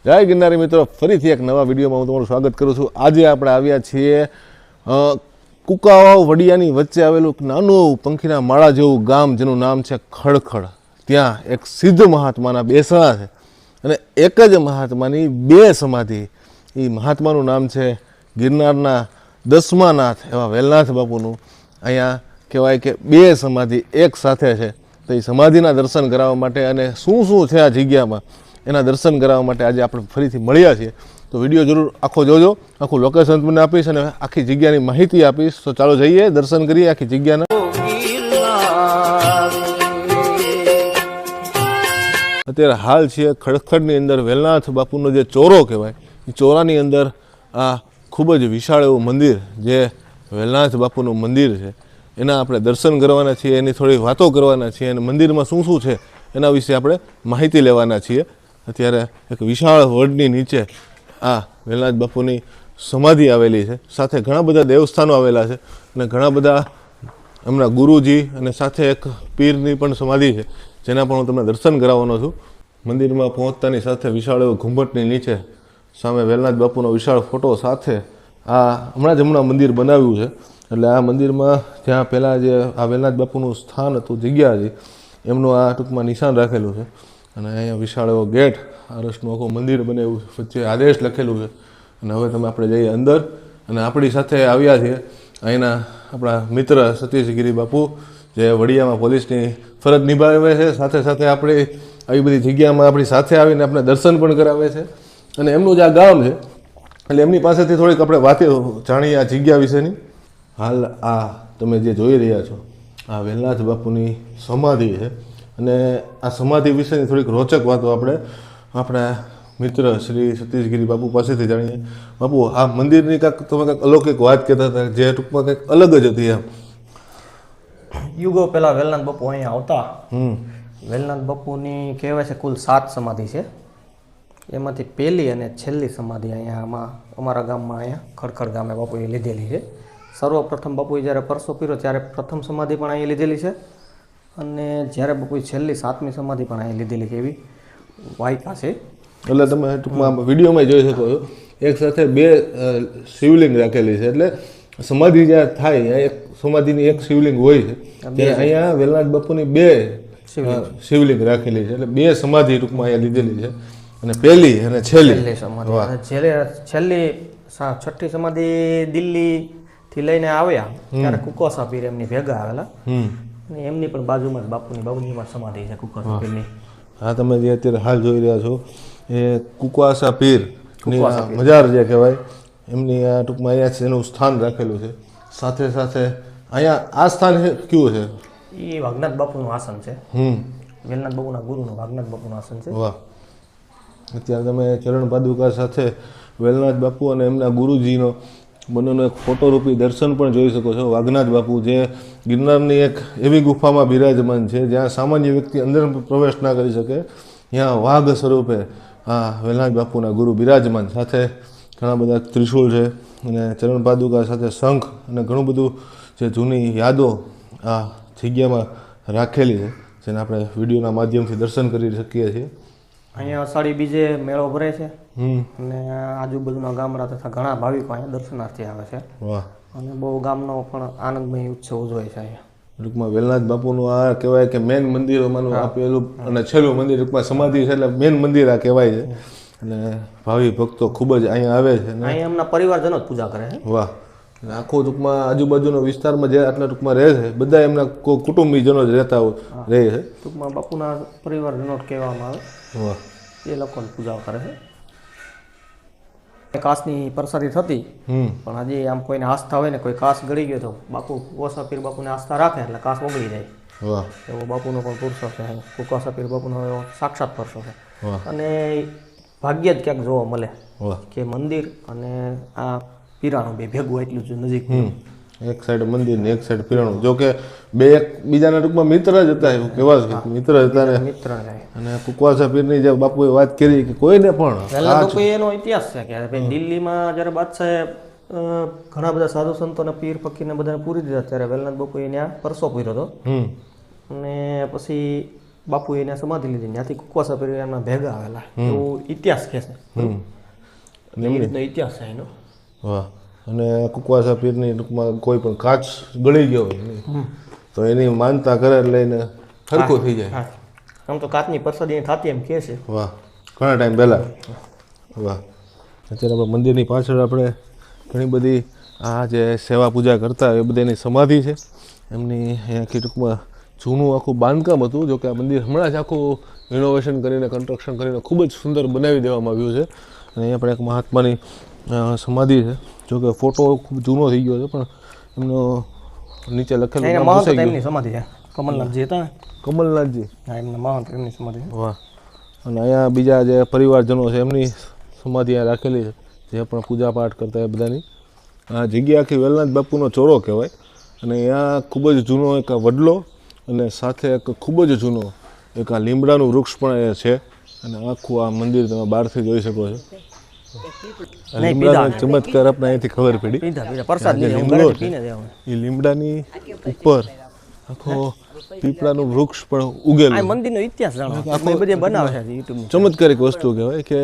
જય ગિરનારી મિત્રો, ફરીથી એક નવા વિડીયોમાં હું તમારું સ્વાગત કરું છું। આજે આપણે આવ્યા છીએ કુકાવાવ વડિયાની વચ્ચે આવેલું નાનું પંખીના માળા જેવું ગામ જેનું નામ છે ખડખડ। ત્યાં એક સિદ્ધ મહાત્માના બેસણા છે અને એક જ મહાત્માની બે સમાધિ। એ મહાત્માનું નામ છે ગિરનારના 10મા નાથ એવા વેલનાથ બાપુનું। અહીંયા કહેવાય કે બે સમાધિ એક સાથે છે, તો એ સમાધિના દર્શન કરાવવા માટે અને શું શું છે આ જગ્યામાં એના દર્શન કરાવવા માટે આજે આપણે ફરીથી મળ્યા છીએ। તો વિડીયો જરૂર આખો જોજો, આખું લોકેશન તમને આપીશ અને આખી જગ્યાની માહિતી આપીશ। તો ચાલો જઈએ, દર્શન કરીએ આખી જગ્યાના। અત્યારે હાલ છે ખડખડની અંદર વેલનાથ બાપુનો જે ચોરો કહેવાય, એ ચોરાની અંદર આ ખૂબ જ વિશાળ એવું મંદિર જે વેલનાથ બાપુનું મંદિર છે એના આપણે દર્શન કરવાના છીએ, એની થોડી વાતો કરવાના છીએ અને મંદિરમાં શું શું છે એના વિશે આપણે માહિતી લેવાના છીએ। અત્યારે એક વિશાળ વડની નીચે આ વેલનાથ બાપુની સમાધિ આવેલી છે, સાથે ઘણા બધા દેવસ્થાનો આવેલા છે અને ઘણા બધા એમના ગુરુજી અને સાથે એક પીરની પણ સમાધિ છે જેના પણ હું તમને દર્શન કરાવવાનો છું। મંદિરમાં પહોંચતાની સાથે વિશાળ એવો ઘુંમટની નીચે સામે વેલનાથ બાપુનો વિશાળ ફોટો સાથે આ હમણાં મંદિર બનાવ્યું છે। એટલે આ મંદિરમાં જ્યાં પહેલાં જે આ વેલનાથ બાપુનું સ્થાન હતું, જગ્યા હતી, એમનું આ ટૂંકમાં નિશાન રાખેલું છે અને અહીંયા વિશાળ એવો ગેટ આરસનું આખું મંદિર બનાવ્યું છે, વચ્ચે આદેશ લખેલું છે। અને હવે તમે આપણે જઈએ અંદર અને આપણી સાથે આવ્યા છીએ અહીંના આપણા મિત્ર સતીશગીરી બાપુ જે વડિયામાં પોલીસની ફરજ નિભાવે છે, સાથે સાથે આપણે આવી બધી જગ્યામાં આપણી સાથે આવીને આપણે દર્શન પણ કરાવે છે। અને એમનું જે આ ગામ છે એટલે એમની પાસેથી થોડીક આપણે વાતે જાણીએ આ જગ્યા વિશેની। હાલ આ તમે જે જોઈ રહ્યા છો આ વેલનાથ બાપુની સમાધિ છે અને આ સમાધિ વિશેની થોડીક રોચક વાતો આપણે આપણા મિત્ર શ્રી સતીશગીરી બાપુ પાસેથી જાણીએ। બાપુ, આ મંદિરની કાંઈક તમે કાંઈક અલૌકિક વાત કહેતા હતા જે ટૂંકમાં કંઈક અલગ જ હતી એમ। યુગો પહેલા વેલનાથ બાપુ અહીંયા આવતા। વેલનાથ બાપુની કહેવાય છે કુલ 7 સમાધિ છે, એમાંથી પહેલી અને છેલ્લી સમાધિ અહીંયા અમારા ગામમાં અહીંયા ખડખડ ગામે બાપુએ લીધેલી છે। સર્વપ્રથમ બાપુએ જ્યારે પરસો પીરો ત્યારે પ્રથમ સમાધિ પણ અહીં લીધેલી છે અને જ્યારે બાપુએ છેલ્લી 7મી સમાધિ પણ અહીં લીધેલી છે, એવી વાયકા છે। એટલે તમે ટૂંકમાં વિડીયોમાં જોઈ શકો છો એક સાથે બે શિવલિંગ રાખેલી છે, એટલે સમાધિ જ્યાં થાય એક સમાધિની એક શિવલિંગ હોય છે, ત્યારે અહીંયા વેલનાથ બાપુની બે શિવલિંગ રાખેલી છે, એટલે બે સમાધિ ટૂંકમાં અહીંયા લીધેલી છે અને પહેલી અને છેલ્લી છેલ્લી 6ઠ્ઠી સમાધિ દિલ્હીથી લઈને આવ્યા ત્યારે કુકોસા પીર એમની ભેગા આવેલા અને એમની પણ બાજુમાં બાપુજીમાં સમાધિ છે કુકોસા પીરની। હા, તમે જે અત્યારે હાલ જોઈ રહ્યા છો એ કુકવાસા પીર મજાર જે કહેવાય એમની આ ટૂંકમાં અહીંયા એનું સ્થાન રાખેલું છે। સાથે સાથે અહીંયા આ સ્થાન કયું છે? એ વાઘનાથ બાપુનું આસન છે, વેલનાથ બાપુના ગુરુનું વાઘનાથ બાપુનું આસન છે। વાહ! અત્યારે તમે ચરણ પાદુકા સાથે વેલનાથ બાપુ અને એમના ગુરુજીનો બંનેનો એક ફોટોરૂપી દર્શન પણ જોઈ શકો છો। વાઘનાથ બાપુ જે ગિરનારની એક એવી ગુફામાં બિરાજમાન છે જ્યાં સામાન્ય વ્યક્તિ અંદર પ્રવેશ ના કરી શકે, ત્યાં વાઘ સ્વરૂપે આ વેલનાથ બાપુના ગુરુ બિરાજમાન, સાથે ઘણા બધા ત્રિશૂળ છે અને ચરણ પાદુકા સાથે શંખ અને ઘણું બધું જે જૂની યાદો આ જગ્યામાં રાખેલી છે જેને આપણે વિડીયોના માધ્યમથી દર્શન કરી શકીએ છીએ। અહીંયા અષાઢી બીજે મેળો ભરે છે અને આજુબાજુના ગામડા તથા ઘણા ભાવિકો અહીંયા દર્શનાર્થી આવે છે। વાહ! અને બહુ ગામનો પણ આનંદમય ઉત્સવ ઉજવાય છે અહીંયા। ટૂંકમાં વેલનાથ બાપુનું આ કહેવાય કે મેન મંદિરોમાંનું આપેલું અને છેલ્લું મંદિર ટૂંકમાં સમાધિ છે એટલે મેન મંદિર આ કહેવાય છે અને ભાવિ ભક્તો ખૂબ જ અહીંયા આવે છે અને અહીંયા એમના પરિવારજનો જ પૂજા કરે છે। વાહ! આખો ટૂંકમાં આજુબાજુનો વિસ્તારમાં જે આટલા ટૂંકમાં રહે છે બધા એમના કુટુંબીજનો જ રહેતા રહે છે, ટૂંકમાં બાપુના પરિવારજનો કહેવામાં આવે। વાહ! એ લોકોની પૂજા કરે છે। કાસની પ્રસાદી થતી પણ હજી આમ કોઈને આસ્થા હોય ને કોઈ કાસ ગળી ગયો તો બાપુ કુકોસા પીર બાપુને આસ્થા રાખે એટલે કાસ ઓગળી જાય। વાહ! એવો બાપુનો પણ પુરસો છે, કુકોસા પીર બાપુનો એવો સાક્ષાત પુરસો છે અને ભાગ્ય જ ક્યાંક જોવા મળે કે મંદિર અને આ પીરાણું બે ભેગું એટલું જ નજીક, એક સાઈડ મંદિર ને એક સાઈડ પીરાણું, જો કે બે એકબીજાના ટૂંકમાં મિત્ર જ હતા, એવું કહેવાય છે મિત્ર હતા ને મિત્ર અને કુકવાસા પીરની જે બાપુએ વાત કરી કે કોઈને પણ એનો ઇતિહાસ છે કે ભાઈ દિલ્હીમાં જ્યારે બાદશાહે ઘણા બધા સાધુ સંતોને પીર ફકીરને બધાને પૂરી દીધા ત્યારે વેલનાથ બાપુએ ત્યાં પરસો પૂર્યો હતો અને પછી બાપુ એને સમાધિ લીધી ત્યાંથી કુકવાસા પીર એમના ભેગા આવેલા એવું ઇતિહાસ કહે છે એ રીતનો ઇતિહાસ છે એનો. વાહ. અને કુકવાસા પીરની ટૂંકમાં કોઈ પણ કાચ ગળી ગયો હોય નહીં તો એની માનતા કરે એટલે એને સરખું થઈ જાય. હા, આમ તો કાચની પ્રસાદી થતી એમ કહે છે. વાહ, ઘણા ટાઈમ પહેલાં. વાહ. અત્યારે આપણે મંદિરની પાછળ આપણે ઘણી બધી આ જે સેવા પૂજા કરતા એ બધાની સમાધિ છે એમની અહીંયાથી ટૂંકમાં જૂનું આખું બાંધકામ હતું. જોકે આ મંદિર હમણાં જ આખું રિનોવેશન કરીને કન્સ્ટ્રક્શન કરીને ખૂબ જ સુંદર બનાવી દેવામાં આવ્યું છે. અને અહીંયા પણ એક મહાત્માની સમાધિ છે. જોકે ફોટો ખૂબ જૂનો થઈ ગયો છે પણ એમનો નીચે લખેલું નામ ભૂસાઈ ગયું. એમની સમાધિ છે કમલનાથજી હતા ને. કમલનાથજી. હા, એમના મહંત એમની સમાધિ છે. વાહ. અને અહીંયા બીજા જે પરિવારજનો છે એમની સમાધિ અહીંયા રાખેલી છે જે પણ પૂજા પાઠ કરતા એ બધાની. આ જગ્યા આખી વેલનાથ બાપુનો ચોરો કહેવાય. અને અહીંયા ખૂબ જ જૂનો એક વડલો અને સાથે એક ખૂબ જ જૂનો એક આ લીમડાનું વૃક્ષ પણ એ છે. અને આખું આ મંદિર તમે બહારથી જોઈ શકો છો. લીમડાનો ચમત્કાર આપણે અહીંથી ખબર પડી. એ લીમડાની ઉપર આખો પીપળાનું વૃક્ષ પણ ઉગેલું. મંદિરનો ઇતિહાસ જાણો બધે બનાવે છે યુટ્યુબ. ચમત્કારિક વસ્તુ કહેવાય કે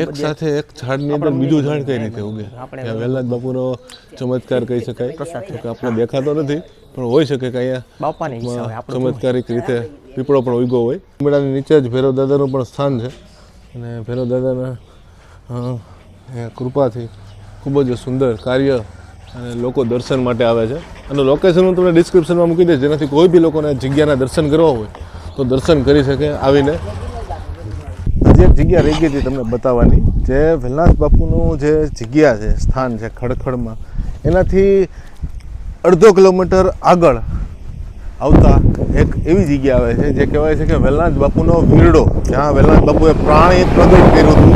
એક સાથે એક ઝાડની અંદર બીજું ઝાડ કઈ રીતે ઉગે. વેલનાથ બાપુનો ચમત્કાર કહી શકાય કે આપણે દેખાતો નથી પણ હોઈ શકે કે અહીંયા ચમત્કારિક રીતે પીપળો પણ ઉગ્યો હોય. લીમડાની નીચે જ ભૈરવ દાદાનું પણ સ્થાન છે અને ભૈરવ દાદાના કૃપાથી ખૂબ જ સુંદર કાર્ય અને લોકો દર્શન માટે આવે છે. અને લોકેશન હું તમને ડિસ્ક્રિપ્શનમાં મૂકી દઈશ જેનાથી કોઈ બી લોકોને જગ્યાના દર્શન કરવા હોય તો દર્શન કરી શકે આવીને. જે જગ્યા રહી ગઈ હતી તમને બતાવવાની, જે વેલનાથ બાપુનું જે જગ્યા છે સ્થાન છે ખડખડમાં, એનાથી અડધો કિલોમીટર આગળ આવતા એક એવી જગ્યા આવે છે જે કહેવાય છે કે વેલનાથ બાપુનો વીરડો, જ્યાં વેલનાથ બાપુએ પ્રાણી પ્રગટ કર્યું હતું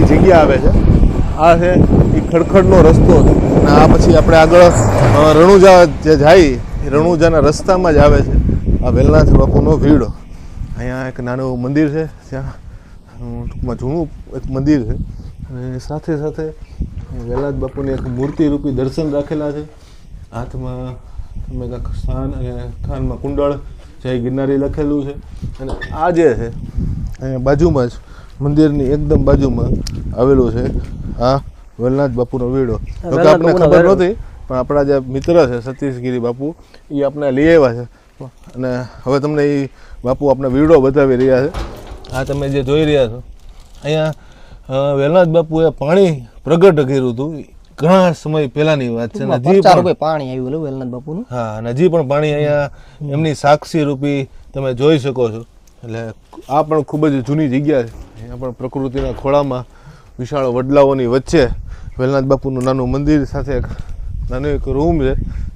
એ જગ્યા આવે છે. આ છે એ ખડખડનો રસ્તો છે અને આ પછી આપણે આગળ રણુજા જે જાય એ રણુજાના રસ્તામાં જ આવે છે આ વેલનાથ બાપુનો વીરડો. અહીંયા એક નાનું મંદિર છે જ્યાં ટૂંકમાં જૂનું એક મંદિર છે અને સાથે સાથે વેલનાથ બાપુની એક મૂર્તિરૂપી દર્શન રાખેલા છે. હાથમાં તમે સ્થાન અને કાનમાં કુંડળ જય ગિરનારી લખેલું છે. અને આ જે છે અહીંયા બાજુમાં જ મંદિરની એકદમ બાજુમાં આવેલું છે આ વેલનાથ બાપુનો વીરડો. જોકે આપણે ખબર નહોતી પણ આપણા જે મિત્ર છે સતીશગીરી બાપુ એ આપણે લઈ આવ્યા છે અને હવે તમને એ બાપુ આપણે વીરડો બતાવી રહ્યા છે. આ તમે જે જોઈ રહ્યા છો અહીંયા વેલનાથ બાપુએ પાણી પ્રગટ કર્યું હતું ઘણા સમય પહેલાની વાત છે. હજી પણ પાણી આવ્યું વેલનાથ બાપુનું. હા, અને હજી પણ પાણી અહીંયા એમની સાક્ષી રૂપી તમે જોઈ શકો છો. એટલે આ પણ ખૂબ જ જૂની જગ્યા છે. અહીંયા પણ પ્રકૃતિના ખોળામાં વિશાળ વડલાઓની વચ્ચે વેલનાથ બાપુનું નાનું મંદિર સાથે એક નાનો એક રૂમ છે.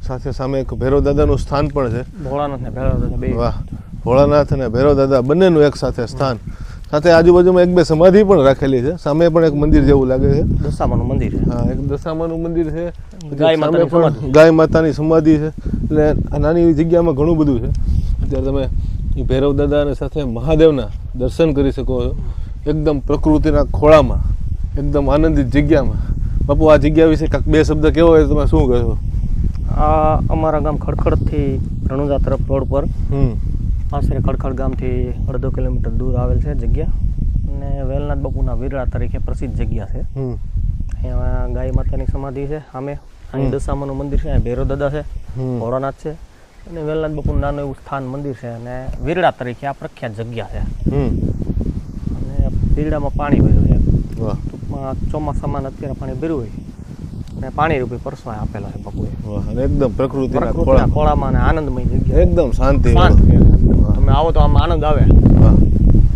સાથે સામે એક ભૈરવ દાદાનું સ્થાન પણ છે. ભોળાનાથ ને ભૈરવ દાદા બે. વાહ. ભોળાનાથ અને ભૈરવ દાદા બંનેનું એક સાથે સ્થાન. સાથે આજુબાજુમાં એક બે સમાધિ પણ રાખેલી છે. સામે પણ એક મંદિર જેવું લાગે છે. દશામાનું મંદિર છે. હા, એક દશામાનું મંદિર છે. ગાય માતાની સમાધિ છે. એટલે આ નાની એવી જગ્યામાં ઘણું બધું છે. અત્યારે તમે એ ભૈરવ દાદા અને સાથે મહાદેવના દર્શન કરી શકો છો એકદમ પ્રકૃતિના ખોળામાં, એકદમ આનંદિત જગ્યામાં. બાપુ, આ જગ્યા વિશે કાંઈક બે શબ્દ કેવો હોય તમે શું કહેશો? આ અમારા ગામ ખડખડથી રણુજા તરફ રોડ પર આશરે ખડખડ ગામથી અડધો કિલોમીટર દૂર આવેલ છે જગ્યા. અને વેલનાથ બાપુના વીરડા તરીકે પ્રસિદ્ધ જગ્યા છે. અહીંયા ગાય માતાની સમાધિ છે સામે. અહીં દશામાનું મંદિર છે, અહીં ભૈરવ દાદા છે, ભોળાનાથ છે અને વેલનાથ બાપુનું નાનું એવું સ્થાન મંદિર છે. અને વીરડા તરીકે આ પ્રખ્યાત જગ્યા છે. અને વીરડામાં પાણી ભર્યું છે. ટૂંકમાં ચોમાસામાં અત્યારે પાણી ભર્યું હોય અને પાણી રૂપી પરસવા આપેલા છે બાપુએ. અને એકદમ પ્રકૃતિના ખોળામાં અને આનંદમય જગ્યા, એકદમ શાંતિ. તમે આવો તો આમ આનંદ આવે.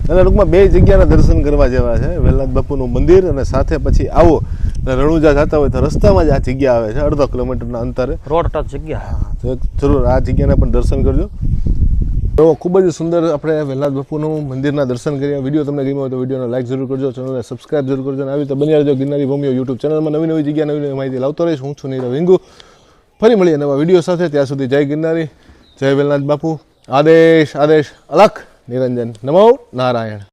અને ટૂંકમાં બે જગ્યાના દર્શન કરવા જેવા છે, વેલનાથ બાપુનું મંદિર અને સાથે પછી આવો રણુજા જતા હોય તો રસ્તામાં જ આ જગ્યા આવે છે અડધો કિલોમીટરના અંતરે, રોડ ટચ જગ્યા. તો જરૂર આ જગ્યાના પણ દર્શન કરજો. તો ખૂબ જ સુંદર આપણે વેલનાથ બાપુનું મંદિરના દર્શન કર્યા. વિડીયો તમને ગમ્યો હોય તો વિડીયોને લાઈક જરૂર કરજો, ચેનલને સબસ્ક્રાઈબ જરૂર કરજો અને આવી રીતે બની રહેજો ગિરનારી ભૂમિઓ યુટ્યુબ ચેનલમાં. નવી નવી જગ્યા નવી નવી માહિતી લાવતો રહીશ. હું છું નીરવ હિંગુ. ફરી મળીએ નવા વિડીયો સાથે. ત્યાં સુધી જય ગિરનારી, જય વેલનાથ બાપુ. આદેશ આદેશ અલખ નિરંજન. નમો નારાયણ.